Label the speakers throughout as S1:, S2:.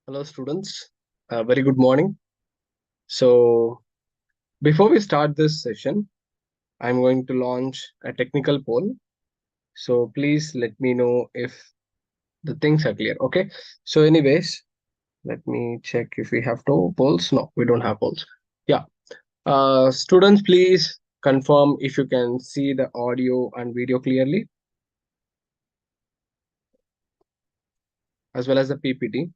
S1: Hello, students. Very good morning. So, before we start this session, I'm going to launch a technical poll. So, please let me know if the things are clear. Okay. So, anyways, let me check if we have no polls. No, we don't have polls. Yeah. Students, please confirm if you can see the audio and video clearly, as well as the PPT.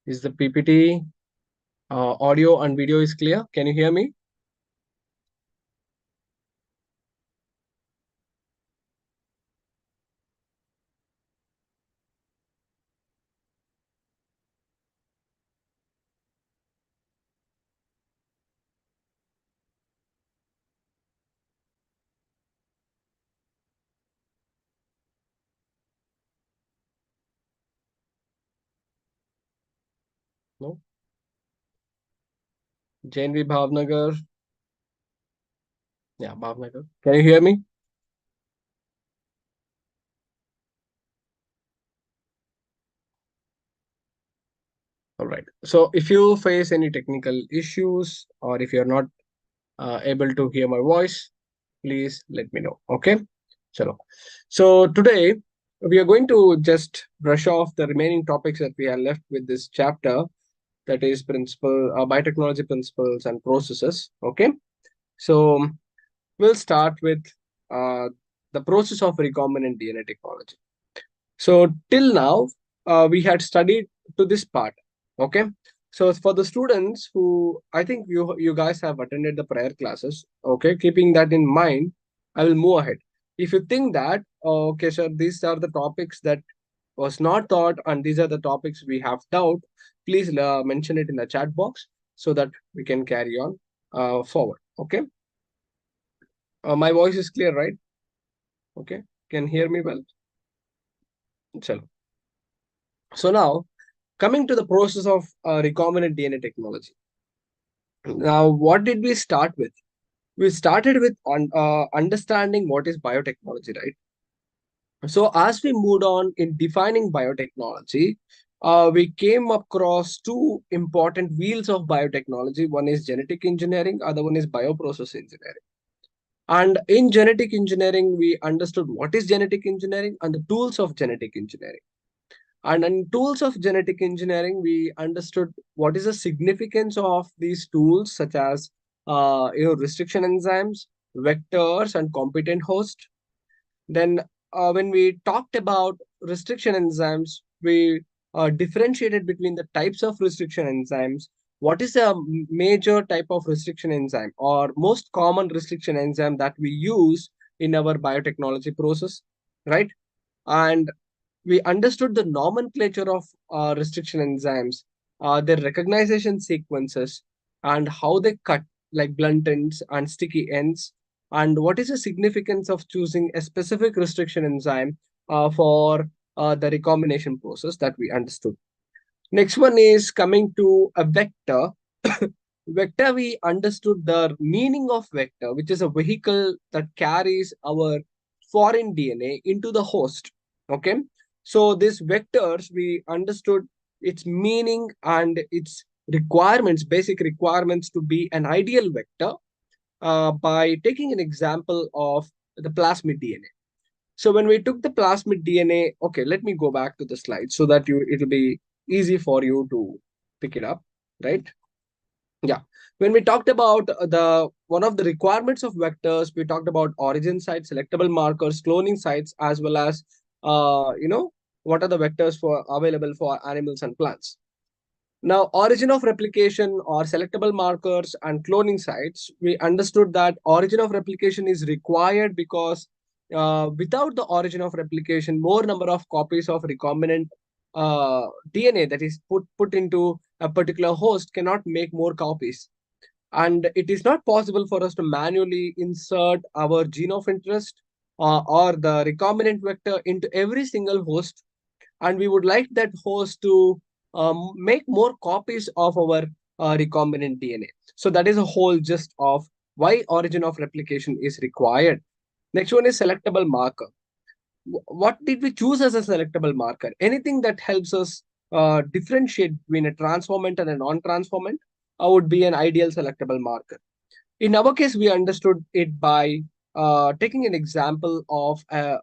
S1: Is the PPT audio and video is clear? Can you hear me? No. JNV Bhavnagar. Yeah, Bhavnagar. Can you hear me? All right. So if you face any technical issues or if you're not able to hear my voice, please let me know. Okay. Chalo. So today we are going to just brush off the remaining topics that we are left with this chapter, that is biotechnology principles and processes. Okay. So we'll start with uh, the process of recombinant DNA technology. So till now, we had studied to this part. Okay. So for the students who I think you guys have attended the prior classes. Okay. Keeping that in mind, I will move ahead. If you think that okay, sir, these are the topics that was not taught and these are the topics we have doubt, please mention it in the chat box so that we can carry on forward. Okay. My voice is clear, right? Okay. Can hear me well. Chalo. So now coming to the process of recombinant DNA technology. Now, what did we start with? We started with understanding what is biotechnology, right? So, as we moved on in defining biotechnology, we came across two important wheels of biotechnology. One is genetic engineering, other one is bioprocess engineering. And in genetic engineering, we understood what is genetic engineering and the tools of genetic engineering. And in tools of genetic engineering, we understood what is the significance of these tools, such as restriction enzymes, vectors, and competent host. Then, when we talked about restriction enzymes, we differentiated between the types of restriction enzymes. What is a major type of restriction enzyme or most common restriction enzyme that we use in our biotechnology process, right? And we understood the nomenclature of restriction enzymes, their recognition sequences, and how they cut, like blunt ends and sticky ends, and what is the significance of choosing a specific restriction enzyme for the recombination process that we understood. Next one is coming to a vector. Vector, we understood the meaning of vector, which is a vehicle that carries our foreign DNA into the host. Okay. So these vectors, we understood its meaning and its requirements, basic requirements to be an ideal vector by taking an example of the plasmid DNA. So when we took the plasmid DNA, okay, let me go back to the slide so that it'll be easy for you to pick it up, right? Yeah. When we talked about the one of the requirements of vectors, we talked about origin sites, selectable markers, cloning sites, as well as what are the vectors for available for animals and plants. Now, origin of replication or selectable markers and cloning sites, we understood that origin of replication is required because without the origin of replication, more number of copies of recombinant DNA that is put into a particular host cannot make more copies. And it is not possible for us to manually insert our gene of interest or the recombinant vector into every single host, and we would like that host to make more copies of our recombinant DNA. So that is a whole gist of why origin of replication is required. Next one is selectable marker. What did we choose as a selectable marker? Anything that helps us differentiate between a transformant and a non-transformant would be an ideal selectable marker. In our case, we understood it by taking an example of a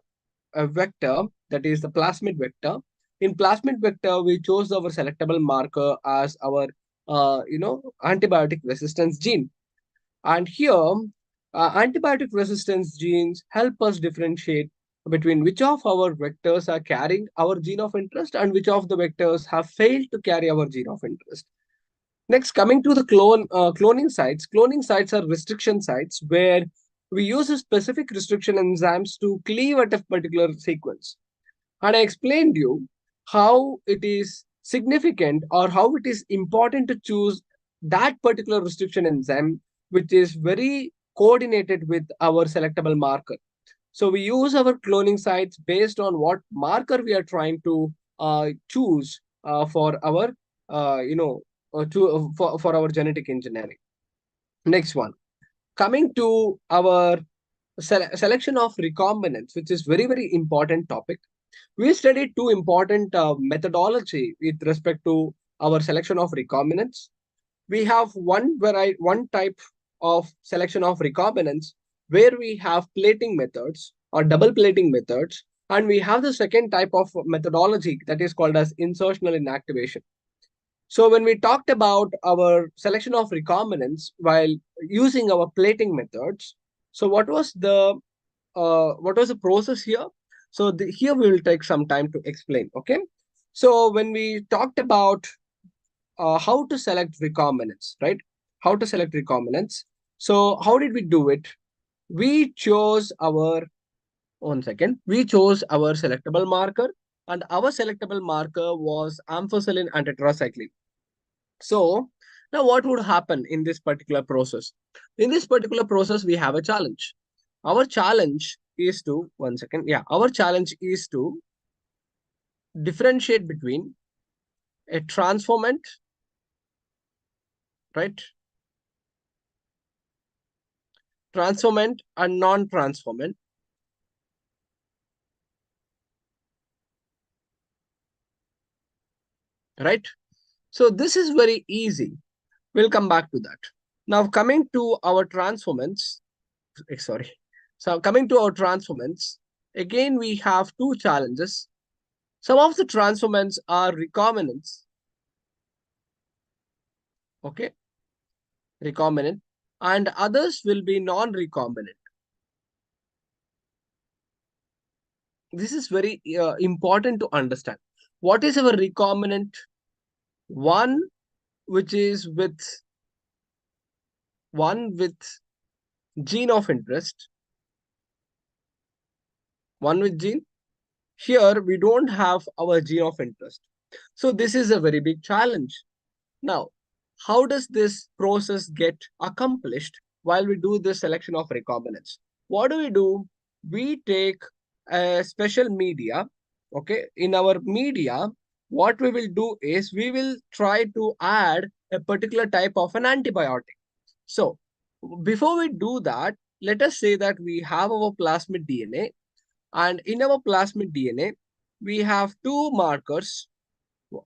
S1: vector, that is the plasmid vector. In plasmid vector, we chose our selectable marker as our antibiotic resistance gene. And here, antibiotic resistance genes help us differentiate between which of our vectors are carrying our gene of interest and which of the vectors have failed to carry our gene of interest. Next, coming to the cloning sites. Cloning sites are restriction sites where we use a specific restriction enzymes to cleave at a particular sequence. And I explained you how it is significant or how it is important to choose that particular restriction enzyme, which is very coordinated with our selectable marker. So we use our cloning sites based on what marker we are trying to choose for our, for our genetic engineering. Next one, coming to our selection of recombinants, which is very, very important topic. We studied two important methodology with respect to our selection of recombinants. We have one type of selection of recombinants where we have plating methods or double plating methods, and we have the second type of methodology that is called as insertional inactivation. So when we talked about our selection of recombinants while using our plating methods, so what was the process here? So here we will take some time to explain. Okay. So when we talked about how to select recombinants, right? How to select recombinants. So how did we do it? We chose our, one second, we chose our selectable marker, and our selectable marker was amphoxylin and tetracycline. So now what would happen in this particular process? In this particular process, we have a challenge. Our challenge is to, one second, yeah, our challenge is to differentiate between a transformant, right? Transformant and non-transformant. Right? So this is very easy. We'll come back to that. Now coming to our transformants, sorry. So coming to our transformants, again, we have two challenges. Some of the transformants are recombinants. Okay. Recombinant. And others will be non-recombinant. This is very important to understand. What is our recombinant? One which is with gene of interest. One with gene. Here we don't have our gene of interest. So this is a very big challenge. Now, how does this process get accomplished while we do the selection of recombinants? What do? We take a special media. Okay. In our media, what we will do is we will try to add a particular type of an antibiotic. So before we do that, let us say that we have our plasmid DNA, and in our plasmid DNA, we have two markers.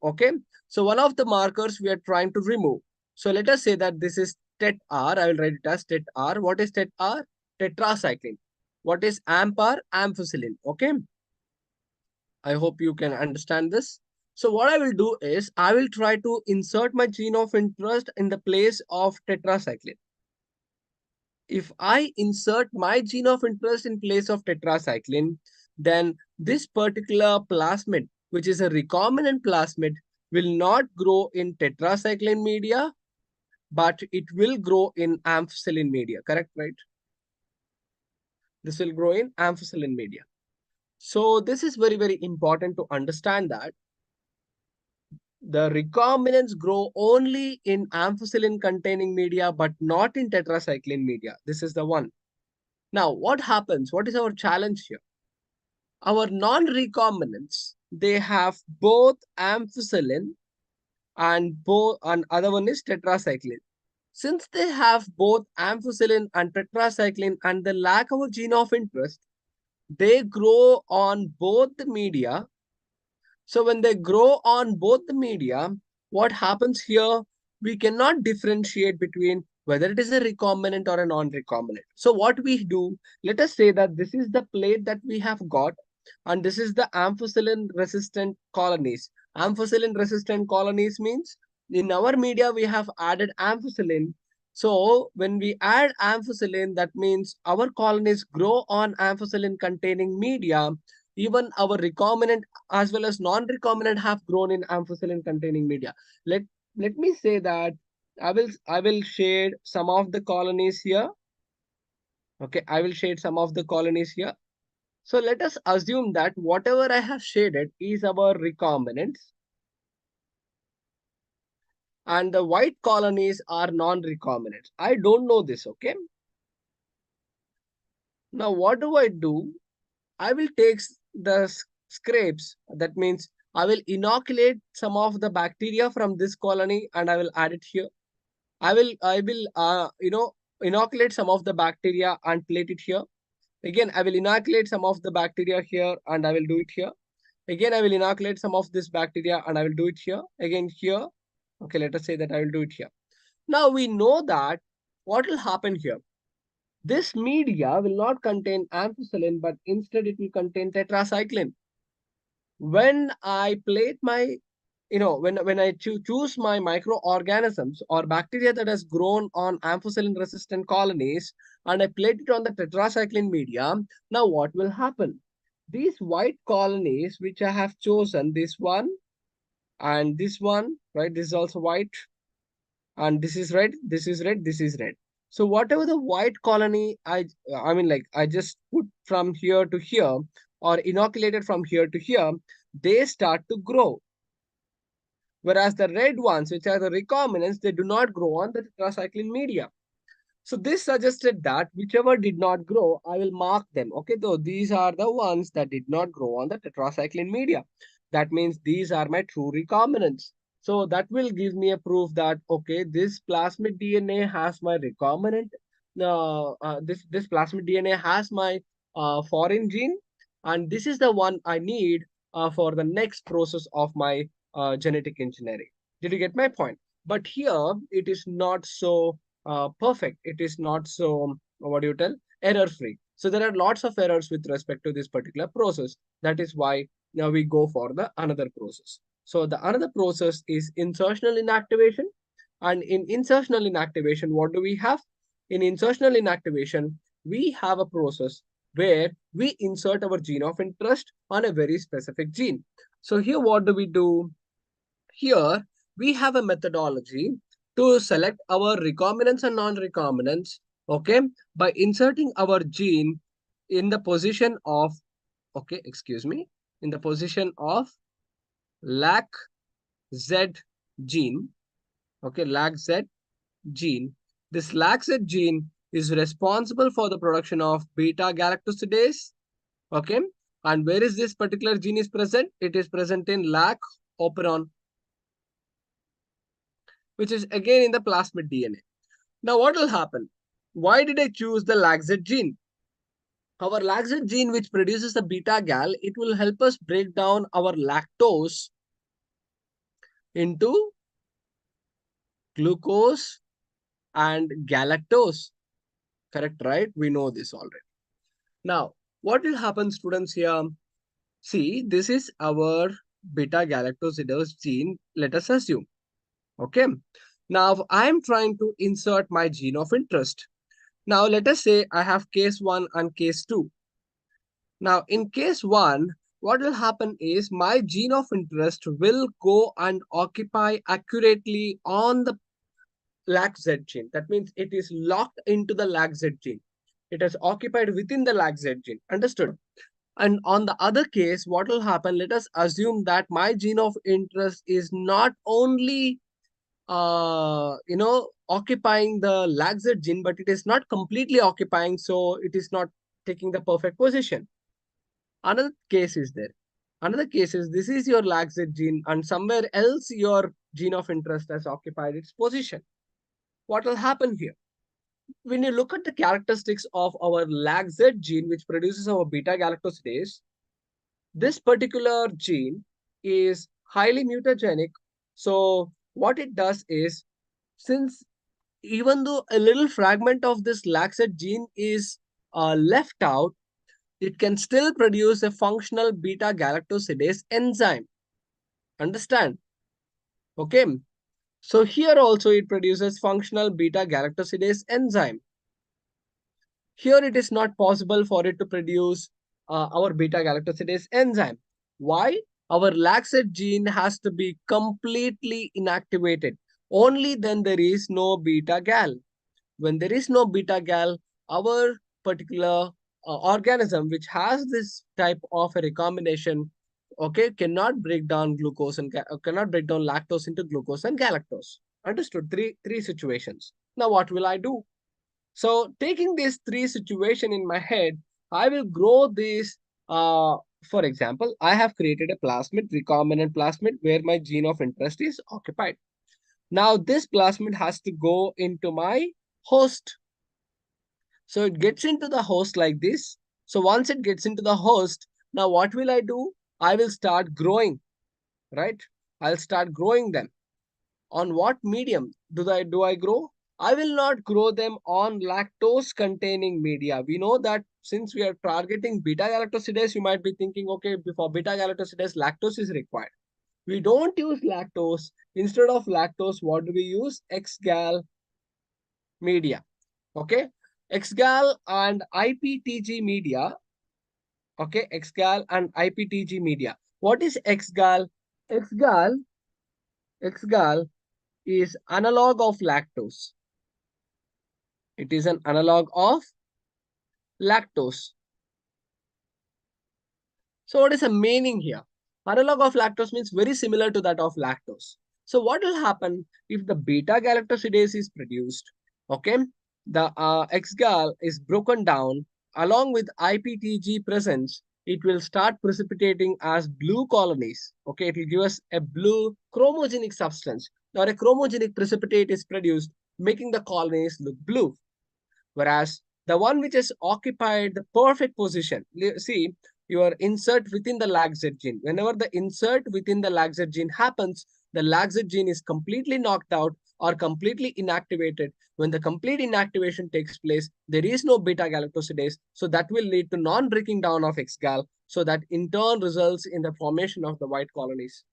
S1: Okay. So one of the markers we are trying to remove. So let us say that this is TET-R. I will write it as TET-R. What is TET-R? Tetracycline. What is AMP-R? Amphoxylin. Okay. I hope you can understand this. So what I will do is I will try to insert my gene of interest in the place of tetracycline. If I insert my gene of interest in place of tetracycline, then this particular plasmid, which is a recombinant plasmid, will not grow in tetracycline media, but it will grow in amphoxylin media. Correct, right? This will grow in amphoxylin media. So this is very, very important to understand that the recombinants grow only in amphoxylin containing media, but not in tetracycline media. This is the one. Now, what happens? What is our challenge here? Our non-recombinants, they have both amphoxylin and other one is tetracycline. Since they have both amphicoelin and tetracycline and they lack our gene of interest, they grow on both the media. So when they grow on both the media, what happens here? We cannot differentiate between whether it is a recombinant or a non-recombinant. So what we do, let us say that this is the plate that we have got, and this is the amphicoelin resistant colonies. Amphicoelin resistant colonies means in our media we have added amphicoelin. So when we add amphicoelin, that means our colonies grow on amphicoelin containing media. Even our recombinant as well as non-recombinant have grown in amphicoelin containing media. Let let me say that I will shade some of the colonies here. Okay, I will shade some of the colonies here. So let us assume that whatever I have shaded is our recombinants and the white colonies are non-recombinants. I don't know this, okay? Now what do I do? I will take the scrapes. That means I will inoculate some of the bacteria from this colony and I will add it here. I will inoculate some of the bacteria and plate it here. Again, I will inoculate some of the bacteria here and I will do it here. Again, I will inoculate some of this bacteria and I will do it here. Again, here. Okay, let us say that I will do it here. Now we know that what will happen here. This media will not contain amphicoelin, but instead it will contain tetracycline. When I plate my, when I choose my microorganisms or bacteria that has grown on amphicoelin resistant colonies and I plate it on the tetracycline media, now what will happen? These white colonies which I have chosen, this one and this one, right? This is also white and this is red, this is red, this is red. So whatever the white colony I mean like I just put from here to here or inoculated from here to here, they start to grow. Whereas the red ones, which are the recombinants, they do not grow on the tetracycline media. So this suggested that whichever did not grow, I will mark them. Okay, so these are the ones that did not grow on the tetracycline media. That means these are my true recombinants. So that will give me a proof that, okay, this plasmid DNA has my recombinant. This plasmid DNA has my foreign gene. And this is the one I need for the next process of my genetic engineering. Did you get my point? But here, it is not so perfect. It is not so, what do you tell, error free. So there are lots of errors with respect to this particular process. That is why now we go for the another process. So the another process is insertional inactivation. And in insertional inactivation, what do we have? In insertional inactivation, we have a process where we insert our gene of interest on a very specific gene. So here, what do we do? Here, we have a methodology to select our recombinants and non-recombinants, okay, by inserting our gene in the position of, okay, excuse me, in the position of lac Z gene, okay, lac Z gene. This lac Z gene is responsible for the production of beta galactosidase, okay, and where is this particular gene is present? It is present in lac operon, which is again in the plasmid DNA. Now, what will happen? Why did I choose the LAGZ gene? Our LAGZ gene, which produces the beta gal, it will help us break down our lactose into glucose and galactose. Correct, right? We know this already. Now, what will happen, students, here? See, this is our beta galactosidase gene, let us assume. Okay. Now, I am trying to insert my gene of interest. Now, let us say I have case 1 and case 2. Now, in case 1, what will happen is my gene of interest will go and occupy accurately on the LAC-Z gene. That means it is locked into the LAC-Z gene. It is occupied within the LAC-Z gene. Understood? And on the other case, what will happen? Let us assume that my gene of interest is not only occupying the LAC-Z gene, but it is not completely occupying, so it is not taking the perfect position. Another case is there. Another case is this is your LAC-Z gene, and somewhere else your gene of interest has occupied its position. what will happen here? When you look at the characteristics of our LAGZ gene, which produces our beta galactosidase, this particular gene is highly mutagenic. So what it does is, since even though a little fragment of this LAGZ gene is left out, it can still produce a functional beta galactosidase enzyme. Understand? Okay. So here also it produces functional beta galactosidase enzyme. Here it is not possible for it to produce our beta galactosidase enzyme. Why? Our laxate gene has to be completely inactivated. Only then there is no beta gal. When there is no beta gal, our particular organism which has this type of a recombination, okay, cannot break down glucose and cannot break down lactose into glucose and galactose. Understood? Three situations. Now what will I do? So taking these three situations in my head, I will grow this. For example, I have created a plasmid, recombinant plasmid, where my gene of interest is occupied. Now this plasmid has to go into my host. So it gets into the host like this. So once it gets into the host, now what will I do? I will start growing, right? I'll start growing them. On what medium do I grow? I will not grow them on lactose containing media. We know that since we are targeting beta galactosidase, you might be thinking, okay, before beta galactosidase, lactose is required. We don't use lactose. Instead of lactose, what do we use? XGAL media. Okay. XGAL and IPTG media. Okay. XGAL and IPTG media. What is XGAL? XGAL, XGAL is analog of lactose. It is an analog of lactose. So what is the meaning here? Analog of lactose means very similar to that of lactose. So what will happen if the beta galactosidase is produced? Okay, the XGAL is broken down along with IPTG presence. It will start precipitating as blue colonies. Okay, it will give us a blue chromogenic substance. Now a chromogenic precipitate is produced, making the colonies look blue. Whereas the one which has occupied the perfect position, see, your insert within the LAGZ gene. Whenever the insert within the LAGZ gene happens, the LAGZ gene is completely knocked out or completely inactivated. When the complete inactivation takes place, there is no beta galactosidase. So that will lead to non-breaking down of XGAL. So that in turn results in the formation of the white colonies.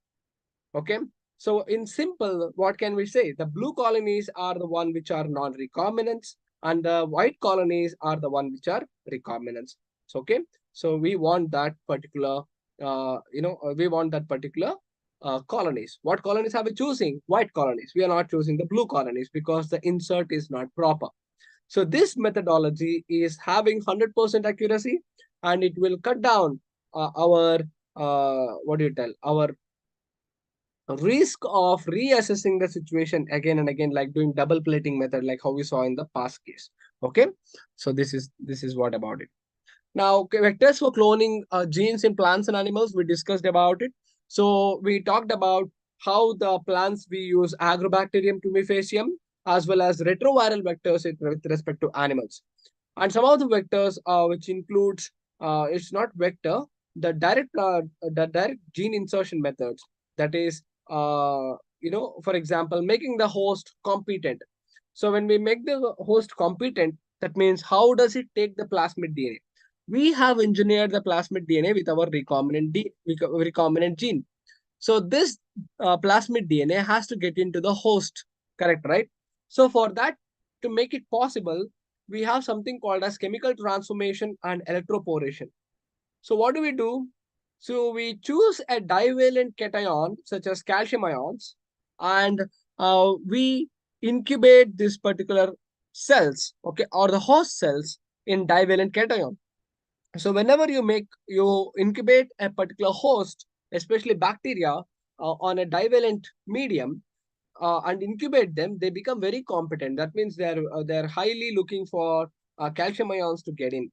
S1: Okay. So in simple, what can we say? The blue colonies are the one which are non-recombinants, and the white colonies are the one which are recombinants. So, okay. So we want that particular, we want that particular colonies. What colonies are we choosing? White colonies. We are not choosing the blue colonies because the insert is not proper. So this methodology is having 100% accuracy, and it will cut down our, what do you tell, our risk of reassessing the situation again and again, like doing double plating method, like how we saw in the past case. Okay, so this is what about it. Now, okay, vectors for cloning genes in plants and animals, we discussed about it. So we talked about how the plants we use Agrobacterium tumefacium as well as retroviral vectors with respect to animals. And some of the vectors which includes, it's not vector, the direct gene insertion methods, that is, for example, making the host competent. So when we make the host competent, that means how does it take the plasmid DNA? We have engineered the plasmid DNA with our recombinant gene. So this plasmid DNA has to get into the host, correct, right? So for that, to make it possible, we have something called as chemical transformation and electroporation. So what do we do? So we choose a divalent cation, such as calcium ions, and we incubate this particular cells, okay, or the host cells in divalent cation. So whenever you incubate a particular host, especially bacteria, on a divalent medium, and incubate them, they become very competent. That means they're highly looking for calcium ions to get in.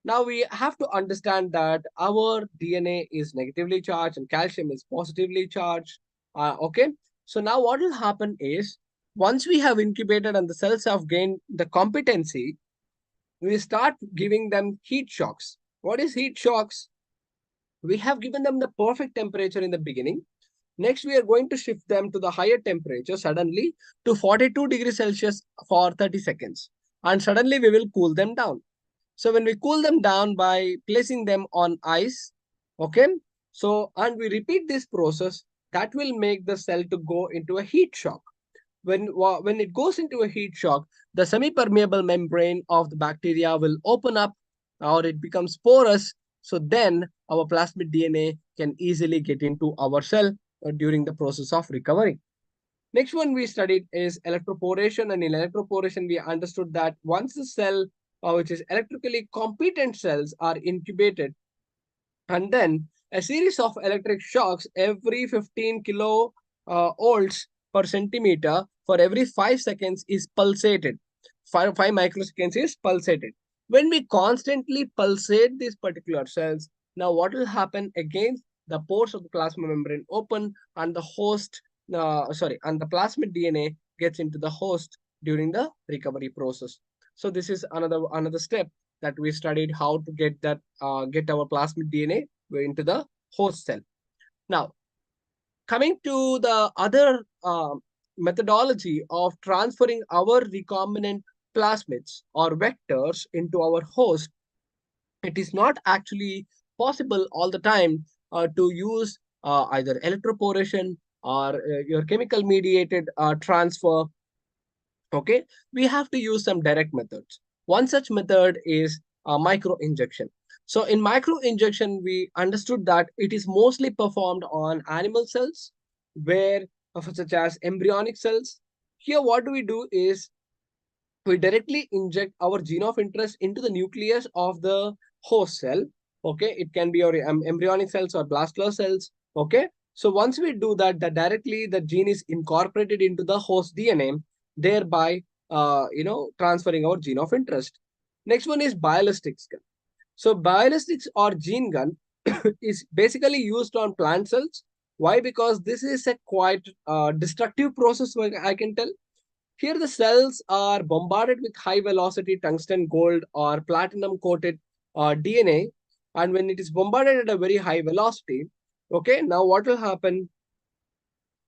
S1: Now we have to understand that our DNA is negatively charged and calcium is positively charged. Okay. So now what will happen is once we have incubated and the cells have gained the competency, we start giving them heat shocks. What is heat shocks? We have given them the perfect temperature in the beginning. Next, we are going to shift them to the higher temperature suddenly to 42 degrees Celsius for 30 seconds. And suddenly we will cool them down. So when we cool them down by placing them on ice, okay, so and we repeat this process, that will make the cell to go into a heat shock. When it goes into a heat shock, the semi-permeable membrane of the bacteria will open up or it becomes porous. So then our plasmid DNA can easily get into our cell during the process of recovery. Next one we studied is electroporation, and in electroporation we understood that once the cell, which is electrically competent cells, are incubated, and then a series of electric shocks every 15 kilo volts per centimeter for every 5 seconds is pulsated. 5 microseconds is pulsated. When we constantly pulsate these particular cells, now what will happen again? The pores of the plasma membrane open and the and the plasmid DNA gets into the host during the recovery process. So this is another step that we studied, how to get our plasmid DNA into the host cell. Now, coming to the other methodology of transferring our recombinant plasmids or vectors into our host, it is not actually possible all the time to use either electroporation or your chemical mediated transfer. Okay, we have to use some direct methods. One such method is micro injection. So in micro injection, we understood that it is mostly performed on animal cells, where such as embryonic cells. Here, what do we do is we directly inject our gene of interest into the nucleus of the host cell. Okay, it can be your embryonic cells or blastula cells. Okay, so once we do that, directly the gene is incorporated into the host DNA, thereby transferring our gene of interest. Next one is biologistics gun. So biologistics or gene gun is basically used on plant cells. Why? Because this is a quite destructive process, I can tell. Here, the cells are bombarded with high velocity tungsten, gold, or platinum coated DNA. And when it is bombarded at a very high velocity, okay, now what will happen?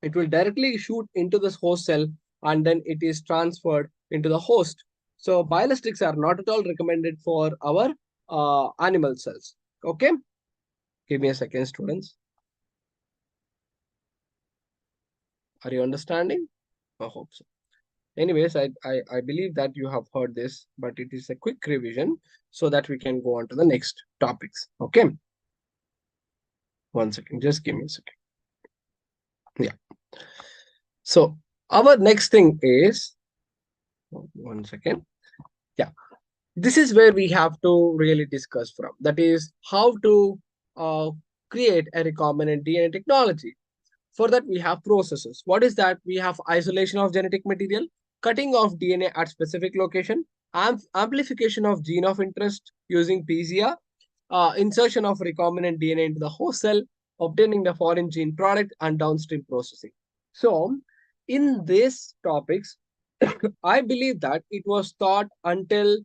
S1: It will directly shoot into this host cell and then it is transferred into the host. So, biologistics are not at all recommended for our animal cells. Okay, give me a second, students. Are you understanding? I hope so. Anyways, I believe that you have heard this, but it is a quick revision so that we can go on to the next topics. Okay. One second. Just give me a second. Yeah. So our next thing is, one second. Yeah. This is where we have to really discuss from. That is how to uh, create a recombinant DNA technology. For that, we have processes. What is that? We have isolation of genetic material, cutting of DNA at specific location, amplification of gene of interest using PCR, insertion of recombinant DNA into the host cell, obtaining the foreign gene product, and downstream processing. So, in these topics, I believe that it was taught until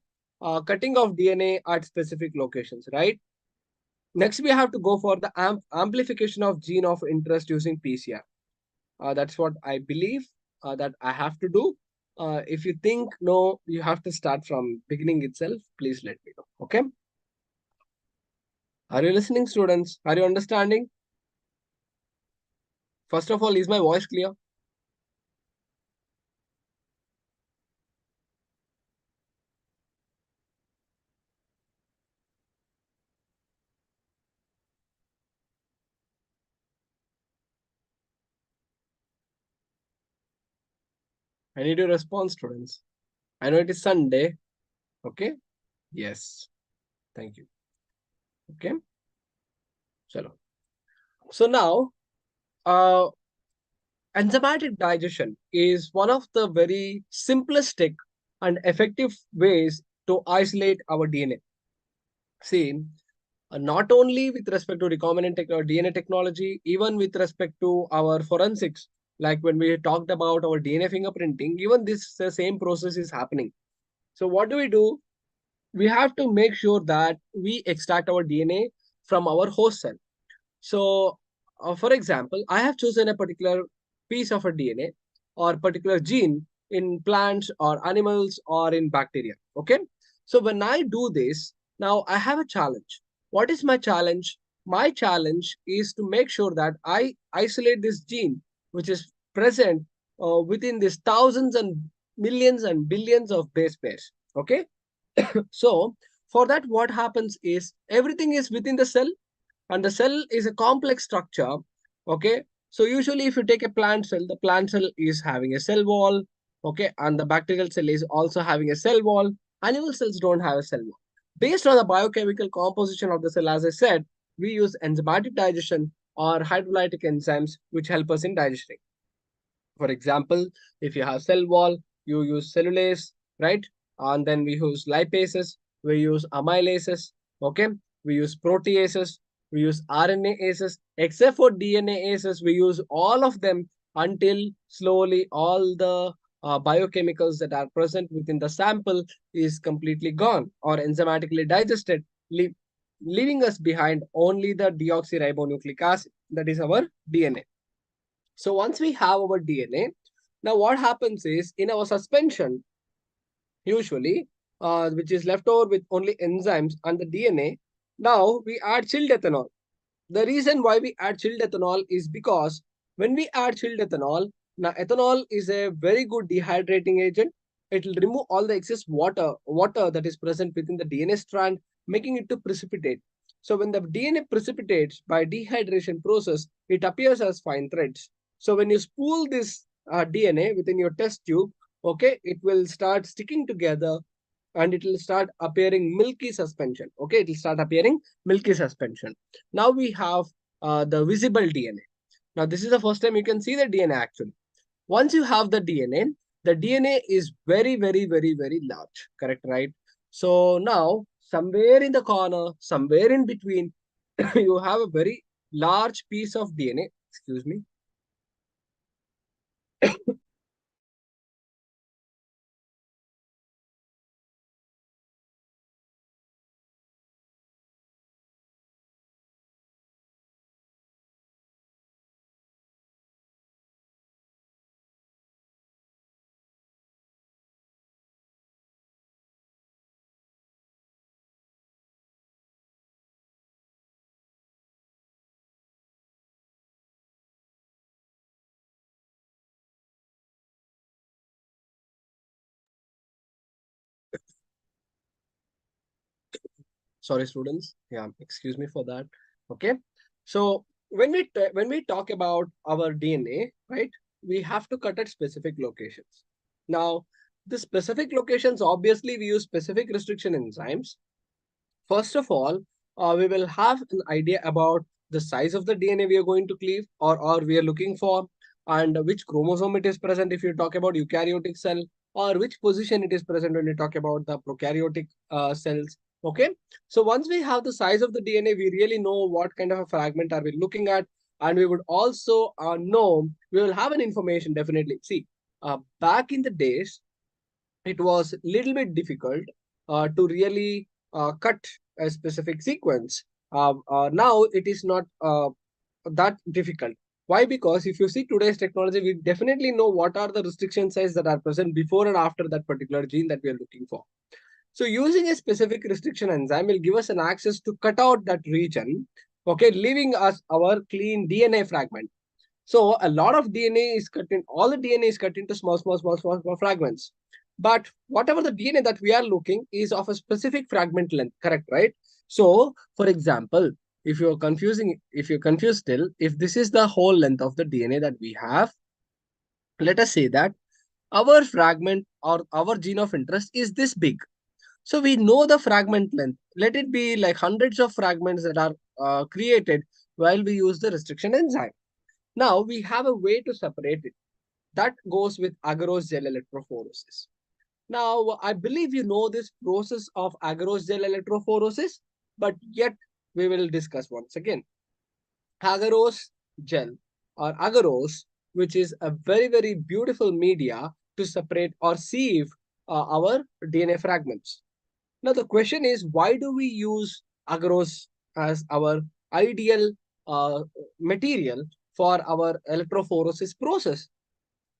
S1: cutting of DNA at specific locations, right? Next, we have to go for the amplification of gene of interest using PCR. That's what I believe that I have to do. If you think no, you have to start from beginning itself, please let me know. Okay. Are you listening, students? Are you understanding? First of all, is my voice clear? I need your response, students. I know it is Sunday. Okay. Yes. Thank you. Okay. Chalo. So now, uh, enzymatic digestion is one of the very simplistic and effective ways to isolate our DNA. See, not only with respect to recombinant DNA technology, even with respect to our forensics, Like when we talked about our DNA fingerprinting, even this the same process is happening. So what do? We have to make sure that we extract our DNA from our host cell. So, for example, I have chosen a particular piece of a DNA or particular gene in plants or animals or in bacteria. Okay. So, when I do this, now I have a challenge. What is my challenge? My challenge is to make sure that I isolate this gene, which is present within these thousands and millions and billions of base pairs. Okay. So, for that, what happens is everything is within the cell, and the cell is a complex structure. Okay, so usually if you take a plant cell, the plant cell is having a cell wall. Okay, and the bacterial cell is also having a cell wall. Animal cells don't have a cell wall. Based on the biochemical composition of the cell, as I said, we use enzymatic digestion or hydrolytic enzymes which help us in digesting. For example, if you have cell wall, you use cellulase, right? And then we use lipases, we use amylases, okay? We use proteases, we use RNases, except for DNases, we use all of them until slowly all the biochemicals that are present within the sample is completely gone or enzymatically digested, leaving us behind only the deoxyribonucleic acid, that is our DNA. So once we have our DNA, now what happens is in our suspension, usually, which is left over with only enzymes and the DNA, now we add chilled ethanol. The reason why we add chilled ethanol is because when we add chilled ethanol, now ethanol is a very good dehydrating agent. It will remove all the excess water that is present within the DNA strand, making it to precipitate. So when the DNA precipitates by dehydration process, it appears as fine threads. So when you spool this DNA within your test tube, okay, it will start sticking together and it will start appearing milky suspension. Okay, it will start appearing milky suspension. Now we have the visible DNA. Now this is the first time you can see the DNA actually. Once you have the DNA is very, very, very, very large. Correct, right? So now somewhere in the corner, somewhere in between, you have a very large piece of DNA. Excuse me. Sorry, students. Yeah, excuse me for that. Okay. So when we talk about our DNA, right, we have to cut at specific locations. Now, the specific locations, obviously, we use specific restriction enzymes. First of all, we will have an idea about the size of the DNA we are going to cleave or we are looking for, and which chromosome it is present if you talk about eukaryotic cell, or which position it is present when you talk about the prokaryotic cells. Okay. So once we have the size of the DNA, we really know what kind of a fragment are we looking at. And we would also know, we will have an information definitely. See, back in the days, it was a little bit difficult to really cut a specific sequence. Now it is not that difficult. Why? Because if you see today's technology, we definitely know what are the restriction sites that are present before and after that particular gene that we are looking for. So using a specific restriction enzyme will give us an access to cut out that region, okay, leaving us our clean DNA fragment. So a lot of DNA is cut in, all the DNA is cut into small fragments. But whatever the DNA that we are looking is of a specific fragment length, correct, right? So, for example, if you're confused still, if this is the whole length of the DNA that we have, let us say that our fragment or our gene of interest is this big. So we know the fragment length. Let it be like hundreds of fragments that are created while we use the restriction enzyme. Now we have a way to separate it. That goes with agarose gel electrophoresis. Now, I believe you know this process of agarose gel electrophoresis, but yet we will discuss once again. Agarose gel or agarose which is a very, very beautiful media to separate or sieve our DNA fragments. Now, the question is, why do we use agarose as our ideal uh, material for our electrophoresis process?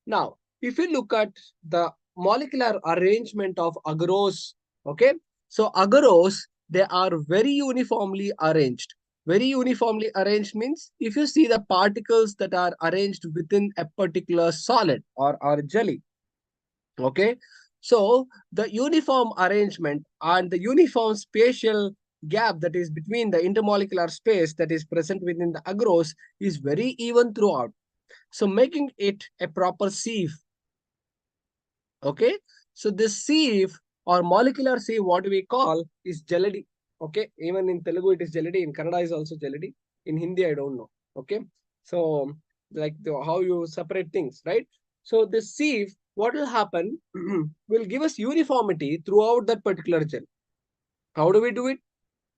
S1: Now, if you look at the molecular arrangement of agarose, okay, so agarose, they are very uniformly arranged. Very uniformly arranged means if you see the particles that are arranged within a particular solid or jelly, okay, so the uniform arrangement and the uniform spatial gap that is between the intermolecular space that is present within the agarose is very even throughout, so making it a proper sieve. Okay, so this sieve or molecular sieve, what we call is gelidi. Okay, even in Telugu it is gelidi, in Kannada is also gelidi, in Hindi I don't know. Okay, so like how you separate things, right? So this sieve, what will happen will give us uniformity throughout that particular gel. How do we do it?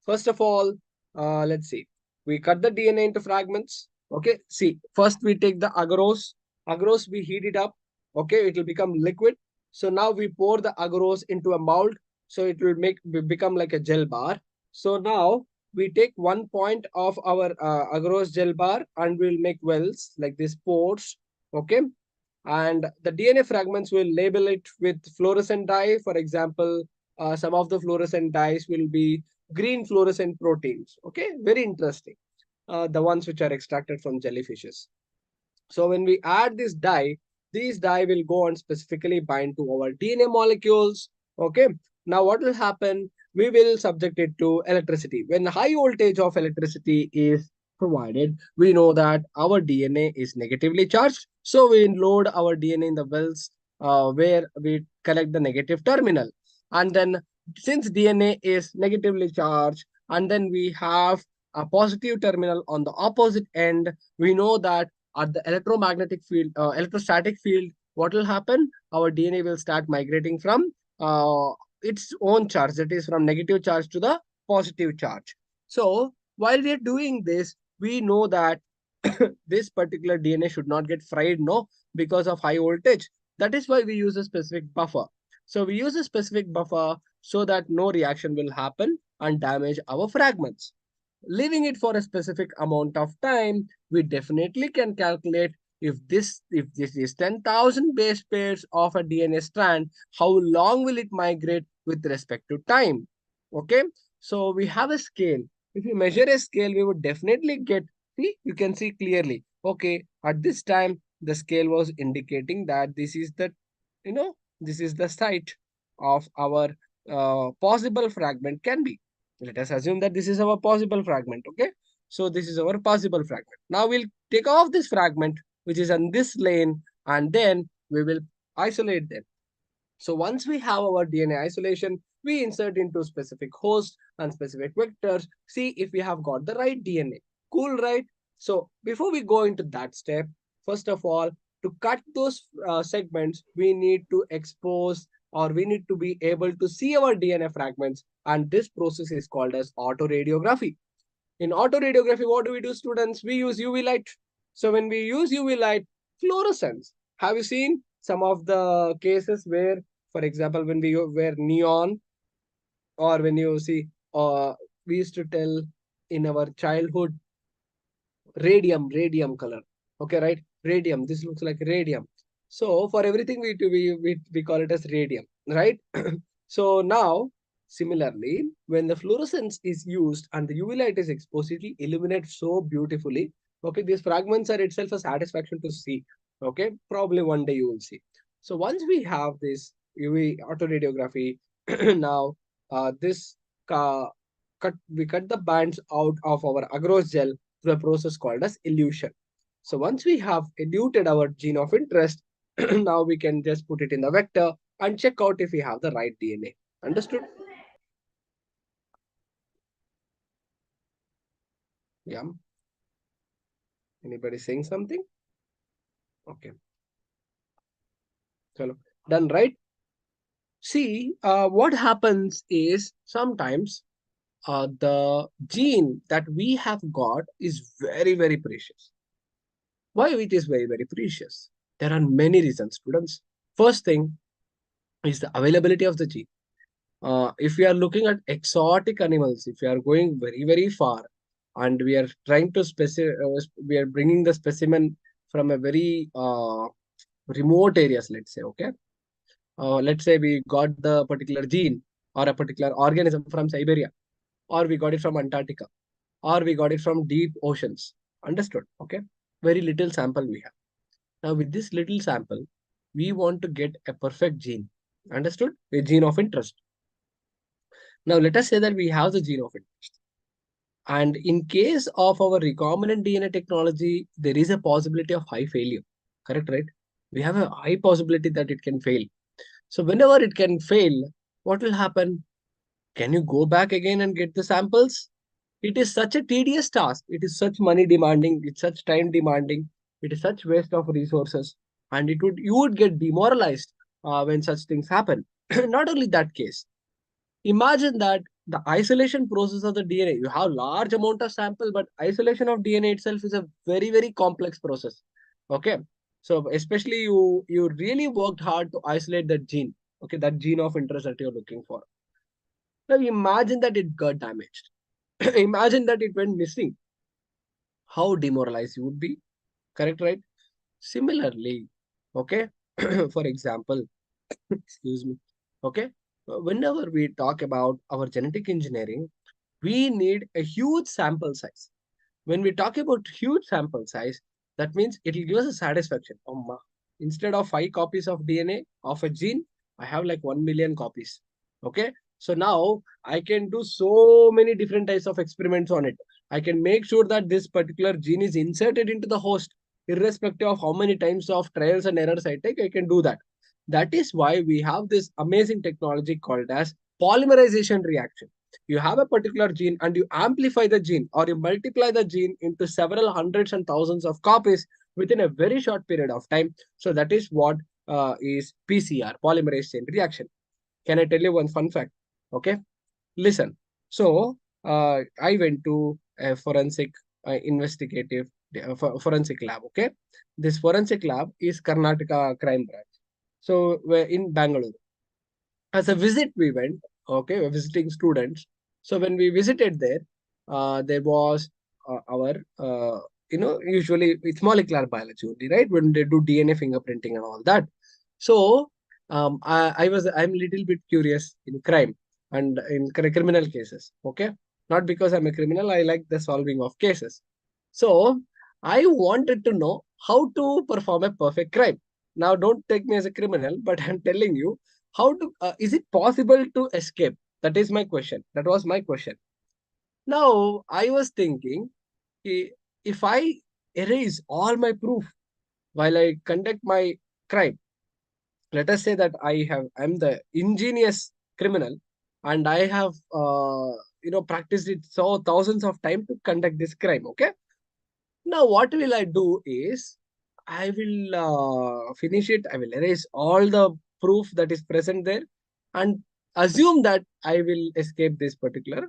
S1: First of all, let's see. We cut the DNA into fragments. Okay, see, first we take the agarose. Agarose, we heat it up. Okay, it will become liquid. So now we pour the agarose into a mold. So it will become like a gel bar. So now we take one point of our agarose gel bar and we'll make wells like these pores. Okay, and the DNA fragments will label it with fluorescent dye. For example, some of the fluorescent dyes will be green fluorescent proteins. Okay, very interesting. The ones which are extracted from jellyfishes. So when we add this dye, these dye will go and specifically bind to our DNA molecules. Okay. Now what will happen? We will subject it to electricity. When high voltage of electricity is provided, we know that our DNA is negatively charged. So we load our DNA in the wells where we collect the negative terminal. And then since DNA is negatively charged, and then we have a positive terminal on the opposite end, we know that at the electromagnetic field, electrostatic field, what will happen? Our DNA will start migrating from its own charge, that is from negative charge to the positive charge. So while we are doing this, we know that this particular DNA should not get fried, no, because of high voltage. That is why we use a specific buffer. So we use a specific buffer so that no reaction will happen and damage our fragments. Leaving it for a specific amount of time, we definitely can calculate if this is 10,000 base pairs of a DNA strand, how long will it migrate with respect to time? Okay, so we have a scale. If you measure a scale, we would definitely get, see, you can see clearly. Okay, at this time, the scale was indicating that this is the, this is the site of our possible fragment can be. Let us assume that this is our possible fragment. Okay, so this is our possible fragment. Now we'll take off this fragment which is on this lane, and then we will isolate them. So once we have our DNA isolation, we insert into specific host and specific vectors, see if we have got the right DNA. Cool, right? So before we go into that step, first of all, to cut those segments, we need to expose, or we need to be able to see our DNA fragments. And this process is called as autoradiography. In autoradiography, what do we do, students? We use UV light. So when we use UV light, fluorescence. Have you seen some of the cases where, for example, when we wear neon, or when you see, we used to tell in our childhood, radium color. Okay, right? Radium. This looks like radium. So for everything we call it as radium, right? So now, similarly, when the fluorescence is used and the UV light is exposed, it will illuminate so beautifully. Okay, these fragments are itself a satisfaction to see. Okay, probably one day you will see. So once we have this UV autoradiography, now this we cut the bands out of our agarose gel through a process called as elution. So once we have eluted our gene of interest, now we can just put it in the vector and check out if we have the right DNA. Understood? Yeah. Anybody saying something? Okay. Chalo. Done, right? See, what happens is sometimes the gene that we have got is very, very precious. Why it is very, very precious? There are many reasons, students. First thing is the availability of the gene. If we are looking at exotic animals, if we are going very, very far and we are trying to we are bringing the specimen from a very remote areas, let's say, okay. Let's say we got the particular gene or a particular organism from Siberia, or we got it from Antarctica, or we got it from deep oceans. Understood? Okay. Very little sample we have. Now, with this little sample, we want to get a perfect gene. Understood? A gene of interest. Now, let us say that we have the gene of interest. And in case of our recombinant DNA technology, there is a possibility of high failure. Correct, right? We have a high possibility that it can fail. So, whenever it can fail, what will happen? Can you go back again and get the samples? It is such a tedious task. It is such money demanding. It's such time demanding. It is such waste of resources, and you would get demoralized when such things happen. Not only that case, imagine that the isolation process of the DNA. You have large amount of sample, but isolation of DNA itself is a very, very complex process. Okay, so especially you really worked hard to isolate that gene. Okay, that gene of interest that you're looking for. Now imagine that it got damaged. Imagine that it went missing. How demoralized you would be. Correct, right? Similarly, okay, for example, excuse me, okay, whenever we talk about our genetic engineering, we need a huge sample size. When we talk about huge sample size, that means it will give us a satisfaction. Instead of 5 copies of DNA of a gene, I have like 1 million copies. Okay. So now I can do so many different types of experiments on it. I can make sure that this particular gene is inserted into the host, irrespective of how many times of trials and errors I take, I can do that. That is why we have this amazing technology called as polymerization reaction. You have a particular gene and you amplify the gene or you multiply the gene into several hundreds and thousands of copies within a very short period of time. So that is what is PCR, polymerase chain reaction. Can I tell you one fun fact? Okay, listen. So I went to a forensic investigative forensic lab. Okay, this forensic lab is Karnataka Crime Branch. So we're in Bangalore. As a visit we went, okay, we're visiting students. So when we visited there, there was our usually it's molecular biology only, right, when they do DNA fingerprinting and all that. So I'm a little bit curious in crime and in criminal cases. Okay, not because I'm a criminal, I like the solving of cases. So I wanted to know how to perform a perfect crime. Now don't take me as a criminal, but I'm telling you how to is it possible to escape? That is my question. That was my question. Now I was thinking, if I erase all my proof while I conduct my crime, let us say that I'm the ingenious criminal and I have practiced it so thousands of times to conduct this crime. Okay, now what will I do is I will finish it. I will erase all the proof that is present there and assume that I will escape this particular,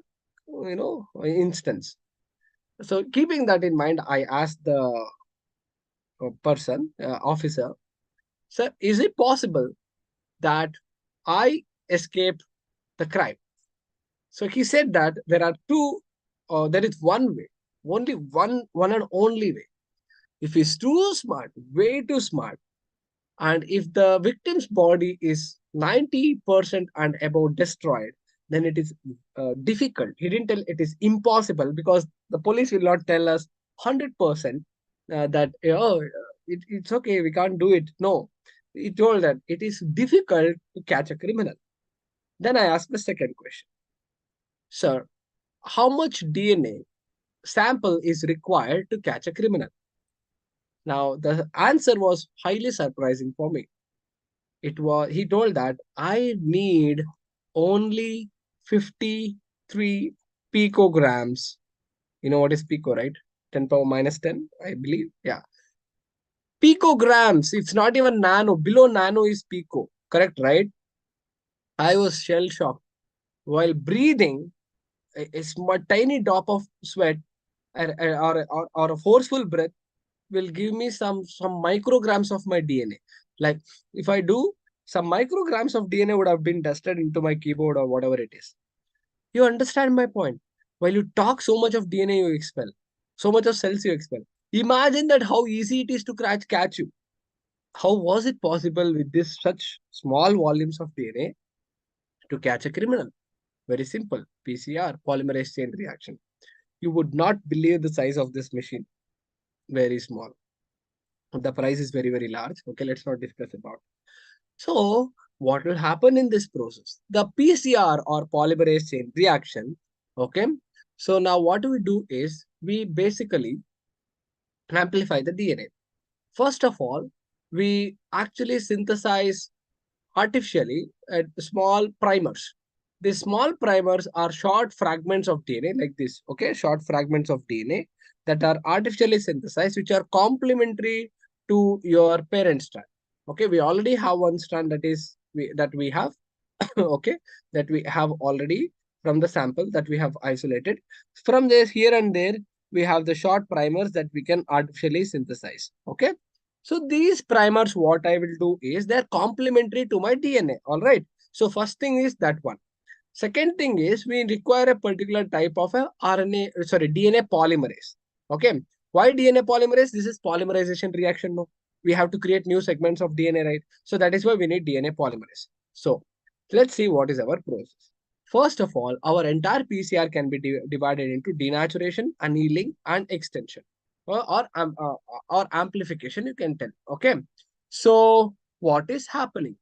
S1: instance. So keeping that in mind, I asked the officer, sir, is it possible that I escape the crime? So he said that there is one way, only one and only way. If he's too smart, way too smart, and if the victim's body is 90% and above destroyed, then it is difficult. He didn't tell it is impossible because the police will not tell us 100% that, it's okay, we can't do it. No, he told that it is difficult to catch a criminal. Then I asked the second question, sir, how much DNA sample is required to catch a criminal? Now, the answer was highly surprising for me. He told that I need only 53 picograms. You know what is pico, right? 10 power minus 10, I believe. Yeah. Picograms. It's not even nano. Below nano is pico. Correct, right? I was shell shocked. While breathing, a tiny drop of sweat or a forceful breath will give me some micrograms of my DNA. Like if I do, some micrograms of DNA would have been dusted into my keyboard or whatever it is. You understand my point? While you talk, so much of DNA you expel, so much of cells you expel. Imagine that how easy it is to catch you. How was it possible with this such small volumes of DNA to catch a criminal? Very simple. PCR, polymerase chain reaction. You would not believe the size of this machine. Very small. The price is very, very large. Okay, let's not discuss about. So, what will happen in this process? The PCR or polymerase chain reaction. Okay. So now what we do is we basically amplify the DNA. First of all, we actually synthesize artificially small primers. These small primers are short fragments of DNA like this, okay? Short fragments of DNA that are artificially synthesized, which are complementary to your parent strand. Okay, we already have one strand that we have, okay, that we have already from the sample that we have isolated. From this here and there, we have the short primers that we can artificially synthesize, okay? So these primers, what I will do is they're complementary to my DNA, all right? So first thing is that one. Second thing is we require a particular type of a DNA polymerase. Okay. Why DNA polymerase? This is polymerization reaction. No, we have to create new segments of DNA, right? So that is why we need DNA polymerase. So let's see what is our process. First of all, our entire PCR can be divided into denaturation, annealing, and extension, or amplification. You can tell. Okay. So what is happening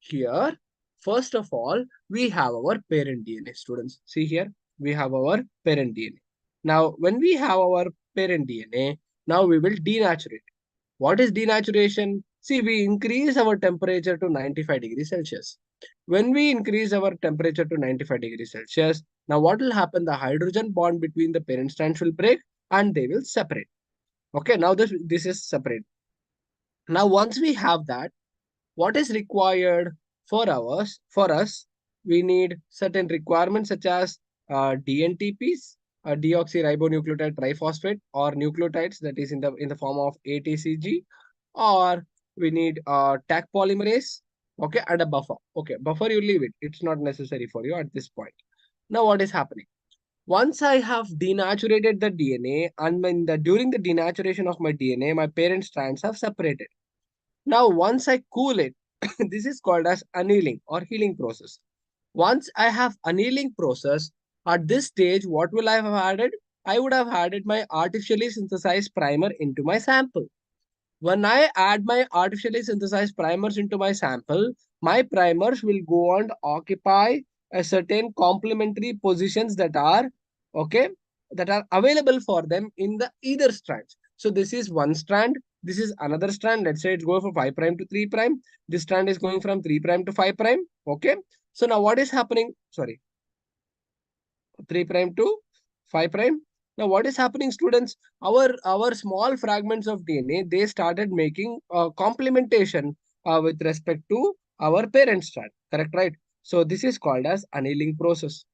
S1: here? First of all, we have our parent DNA, students. See here, we have our parent DNA. Now, when we have our parent DNA, now we will denaturate. What is denaturation? See, we increase our temperature to 95 degrees Celsius. When we increase our temperature to 95 degrees Celsius, now what will happen? The hydrogen bond between the parent strands will break and they will separate. Okay, now this is separate. Now, once we have that, what is required for us, we need certain requirements such as DNTPs, deoxyribonucleotide triphosphate, or nucleotides that is in the form of ATCG, or we need Taq polymerase, okay, and a buffer. Okay, buffer you leave it, it's not necessary for you at this point. Now what is happening? Once I have denaturated the DNA, and during the denaturation of my DNA, my parent strands have separated. Now, once I cool it, this is called as annealing or healing process. Once I have annealing process, at this stage, what will I have added? I would have added my artificially synthesized primer into my sample. When I add my artificially synthesized primers into my sample, my primers will go and occupy a certain complementary positions that are, okay, that are available for them in the either strands. So this is one strand, this is another strand. Let's say it's going from 5 prime to 3 prime. This strand is going from 3 prime to 5 prime. Okay. So now what is happening? Sorry, 3 prime to 5 prime. Now, what is happening, students? Our small fragments of DNA, they started making complementation with respect to our parent strand. Correct, right? So this is called as annealing process.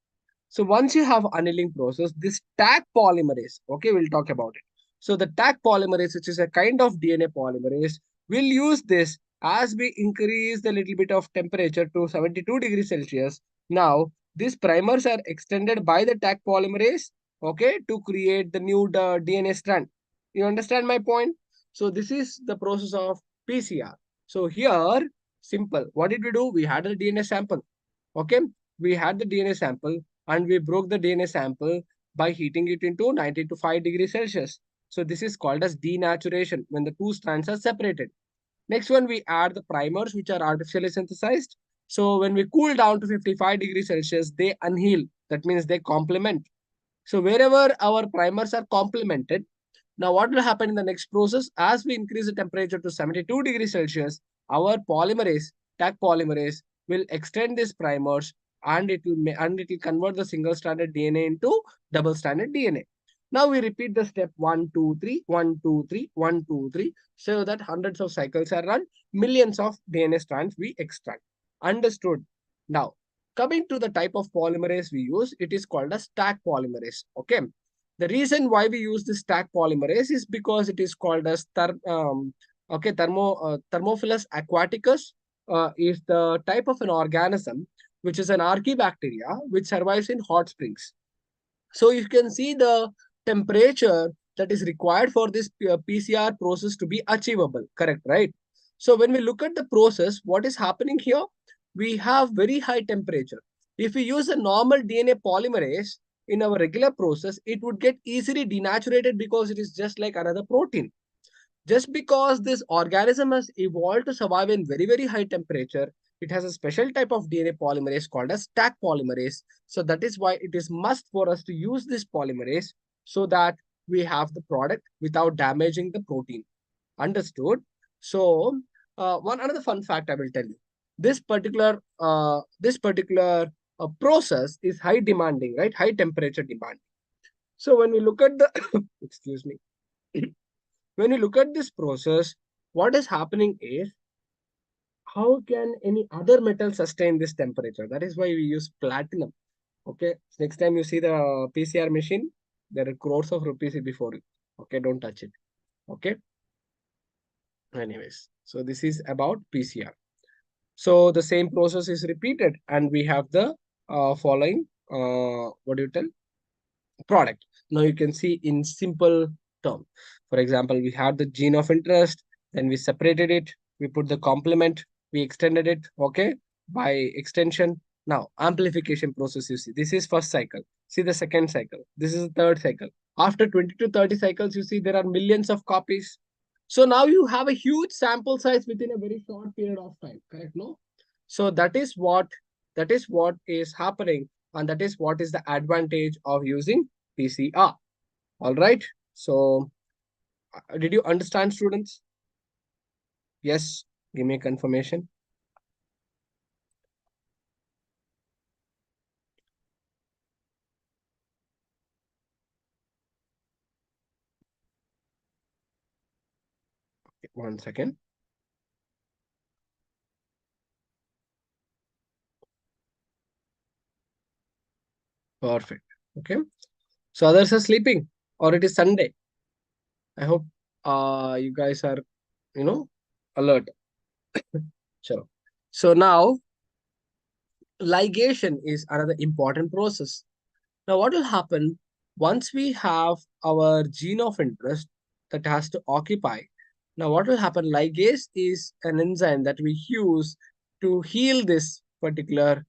S1: So once you have annealing process, this Taq polymerase, okay, we'll talk about it. So the Taq polymerase, which is a kind of DNA polymerase, will use this as we increase the little bit of temperature to 72 degrees Celsius. Now, these primers are extended by the Taq polymerase, okay, to create the new DNA strand. You understand my point? So this is the process of PCR. So here, simple. What did we do? We had a DNA sample. Okay, we had the DNA sample and we broke the DNA sample by heating it into 90 to 5 degrees Celsius. So this is called as denaturation when the two strands are separated. Next one, we add the primers which are artificially synthesized. So when we cool down to 55 degrees Celsius, they unheal. That means they complement. So wherever our primers are complemented, now what will happen in the next process? As we increase the temperature to 72 degrees Celsius, our polymerase, Taq polymerase, will extend these primers and it will convert the single stranded DNA into double stranded DNA. Now we repeat the step 1, 2, 3, 1, 2, 3, 1, 2, 3, so that hundreds of cycles are run, millions of DNA strands we extract. Understood? Now, coming to the type of polymerase we use, it is called a Taq polymerase. Okay. The reason why we use this Taq polymerase is because it is called as Thermophilus aquaticus is the type of an organism which is an archaebacteria which survives in hot springs. So you can see the temperature that is required for this PCR process to be achievable, correct, right? So when we look at the process, what is happening here? We have very high temperature. If we use a normal DNA polymerase in our regular process, it would get easily denatured because it is just like another protein. Just because this organism has evolved to survive in very, very high temperature, it has a special type of DNA polymerase called as Taq polymerase. So that is why it is must for us to use this polymerase so that we have the product without damaging the protein. Understood? So one another fun fact I will tell you. This particular process is high demanding, right? High temperature demanding. So when we look at the excuse me, when you look at this process, what is happening is how can any other metal sustain this temperature? That is why we use platinum. Okay. Next time you see the PCR machine, there are crores of rupees before it. Okay. Don't touch it. Okay. Anyways, so this is about PCR. So the same process is repeated and we have the following, what do you tell? Product. Now you can see in simple term. For example, we had the gene of interest, then we separated it, we put the complement, we extended it, okay, by extension. Now amplification process, you see, this is first cycle. See the second cycle. This is the third cycle. After 20 to 30 cycles, you see there are millions of copies. So now you have a huge sample size within a very short period of time, correct? No? So that is what is happening, and that is what is the advantage of using PCR. All right. So did you understand, students? Yes. Give me a confirmation. Okay, 1 second. Perfect. Okay. So others are sleeping or it is Sunday. I hope you guys are, alert. Sure. So now ligation is another important process. Now, what will happen once we have our gene of interest that has to occupy? Now, what will happen? Ligase is an enzyme that we use to heal this particular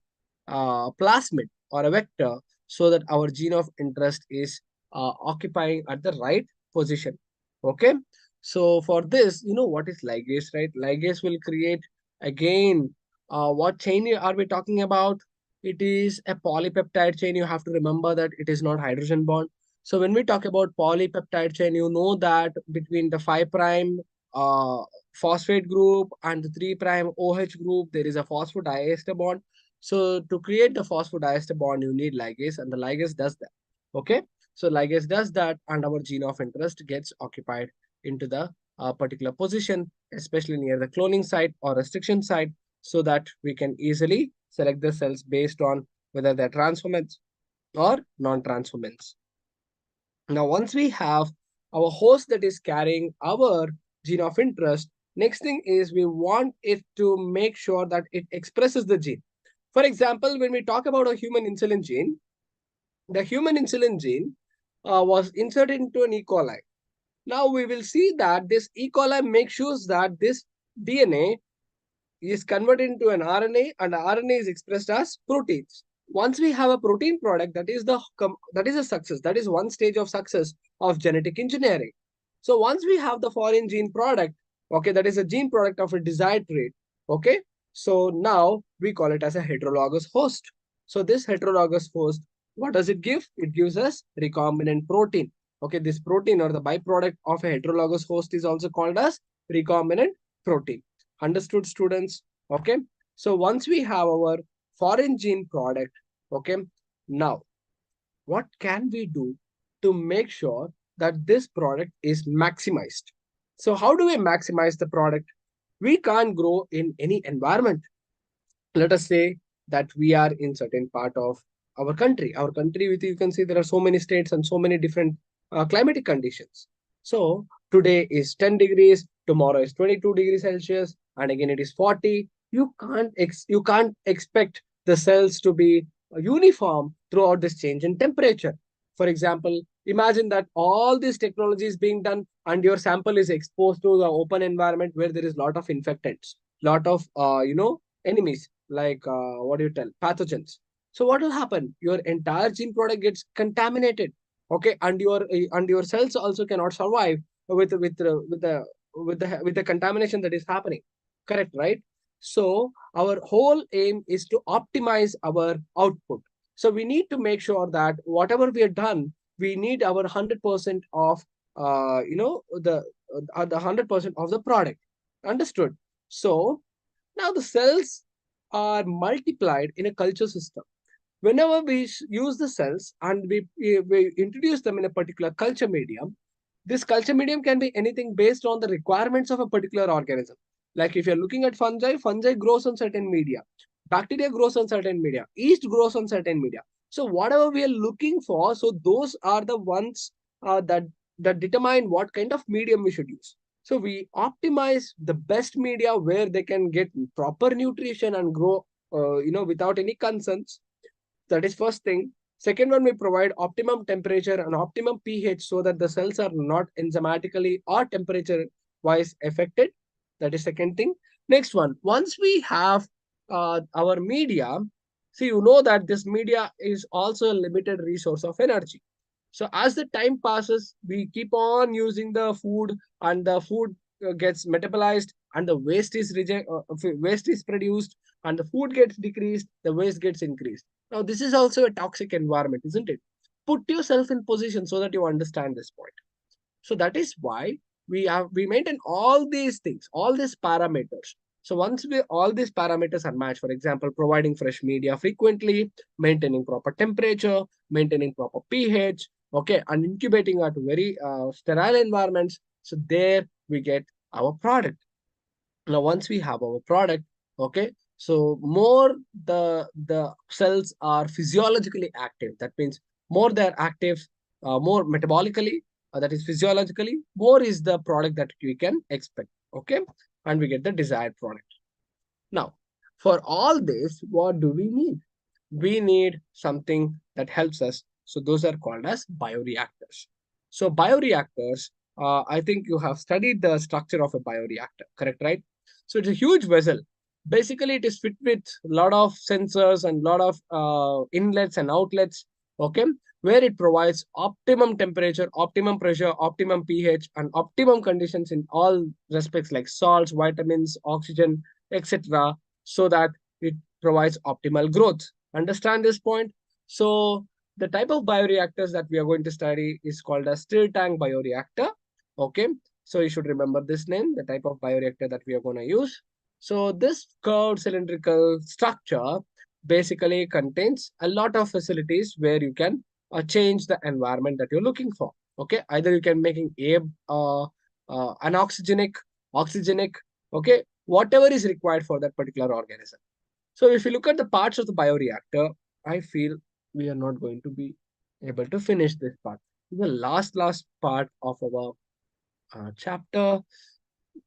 S1: plasmid or a vector so that our gene of interest is occupying at the right position. Okay. So for this, you know what is ligase, right? Ligase will create again. What chain are we talking about? It is a polypeptide chain. You have to remember that it is not hydrogen bond. So when we talk about polypeptide chain, you know that between the 5' uh, phosphate group and the 3' OH group, there is a phosphodiester bond. So to create the phosphodiester bond, you need ligase, and the ligase does that. Okay. So ligase does that, and our gene of interest gets occupied into the particular position, especially near the cloning site or restriction site, so that we can easily select the cells based on whether they're transformants or non-transformants. Now, once we have our host that is carrying our gene of interest, next thing is we want it to make sure that it expresses the gene. For example, when we talk about a human insulin gene, the human insulin gene was inserted into an E. coli. Now we will see that this E. coli makes sure that this DNA is converted into an RNA, and RNA is expressed as proteins. Once we have a protein product, that is a success. That is one stage of success of genetic engineering. So once we have the foreign gene product, okay, that is a gene product of a desired trait. Okay, so now we call it as a heterologous host. So this heterologous host, what does it give? It gives us recombinant protein. Okay, this protein or the byproduct of a heterologous host is also called as recombinant protein. Understood, students? Okay. So once we have our foreign gene product, okay, now what can we do to make sure that this product is maximized? So how do we maximize the product? We can't grow in any environment. Let us say that we are in certain part of our country. Our country, with you can see there are so many states and so many different climatic conditions. So today is 10 degrees, tomorrow is 22 degrees Celsius, and again it is 40. You can't expect the cells to be uniform throughout this change in temperature. For example, imagine that all this technology is being done and your sample is exposed to the open environment where there is a lot of infectants, lot of enemies like what do you tell pathogens. So what will happen? Your entire gene product gets contaminated. Okay, and your cells also cannot survive with the contamination that is happening. Correct, right? So our whole aim is to optimize our output. So we need to make sure that whatever we have done, we need our 100% of the 100% of the product. Understood? So now the cells are multiplied in a culture system. Whenever we use the cells and we introduce them in a particular culture medium, this culture medium can be anything based on the requirements of a particular organism. Like if you're looking at fungi, fungi grows on certain media. Bacteria grows on certain media. Yeast grows on certain media. So whatever we are looking for, so those are the ones that determine what kind of medium we should use. So we optimize the best media where they can get proper nutrition and grow, without any concerns. That is first thing. Second one, we provide optimum temperature and optimum pH so that the cells are not enzymatically or temperature wise affected. That is second thing. Next one, once we have our media, see, you know that this media is also a limited resource of energy. So as the time passes, we keep on using the food, and the food gets metabolized, and the waste is produced, and the food gets decreased, the waste gets increased. Now this is also a toxic environment, isn't it? Put yourself in position so that you understand this point. So that is why we maintain all these things, all these parameters. So once we all these parameters are matched, for example, providing fresh media frequently, maintaining proper temperature, maintaining proper pH, okay, and incubating at very sterile environments. So there we get our product. Now once we have our product, okay, so more the cells are physiologically active. That means more they're active, more metabolically, that is physiologically, more is the product that we can expect. Okay, and we get the desired product. Now for all this, what do we need? We need something that helps us. So those are called as bioreactors. So bioreactors, I think you have studied the structure of a bioreactor, correct, right? So it's a huge vessel. Basically, it is fit with a lot of sensors and a lot of inlets and outlets, okay, where it provides optimum temperature, optimum pressure, optimum pH, and optimum conditions in all respects like salts, vitamins, oxygen, etc., so that it provides optimal growth. Understand this point? So the type of bioreactors that we are going to study is called a stir tank bioreactor. Okay. So you should remember this name, the type of bioreactor that we are going to use. So this curved cylindrical structure basically contains a lot of facilities where you can change the environment that you're looking for. Okay. Either you can making anoxygenic, oxygenic, okay, whatever is required for that particular organism. So if you look at the parts of the bioreactor, I feel we are not going to be able to finish this part. The last part of our chapter.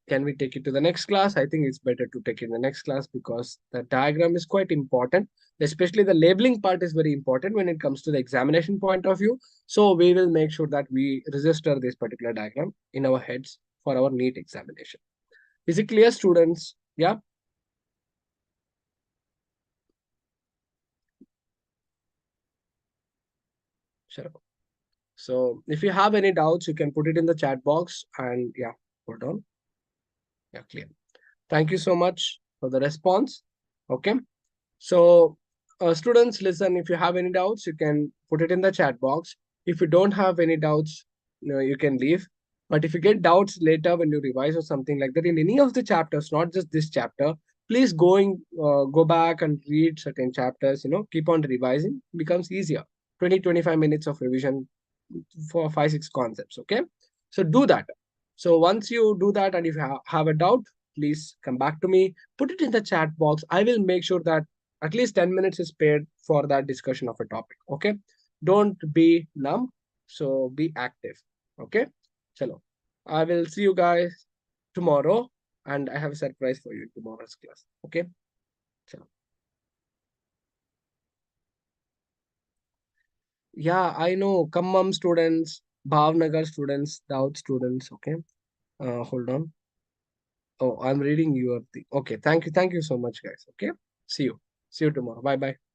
S1: Can we take it to the next class? I think it's better to take it in the next class because the diagram is quite important. Especially the labeling part is very important when it comes to the examination point of view. So we will make sure that we register this particular diagram in our heads for our NEET examination. Is it clear, students? Yeah. Sure. So if you have any doubts, you can put it in the chat box and yeah, hold on. Yeah, clear. Thank you so much for the response. Okay. So students, listen, if you have any doubts, you can put it in the chat box. If you don't have any doubts, you can leave. But if you get doubts later when you revise or something like that in any of the chapters, not just this chapter, please go back and read certain chapters, keep on revising. It becomes easier. 20-25 minutes of revision for 5-6 concepts. Okay. So do that. So once you do that, and if you have a doubt, please come back to me, put it in the chat box. I will make sure that At least 10 minutes is paid for that discussion of a topic. Okay. Don't be numb. So be active. Okay. Chalo. I will see you guys tomorrow. And I have a surprise for you in tomorrow's class. Okay. Chalo. Yeah, I know. Kammam students, Bhavnagar students, Daud students. Okay. Hold on. Oh, I'm reading your thing. Okay. Thank you. Thank you so much, guys. Okay. See you. See you tomorrow. Bye bye.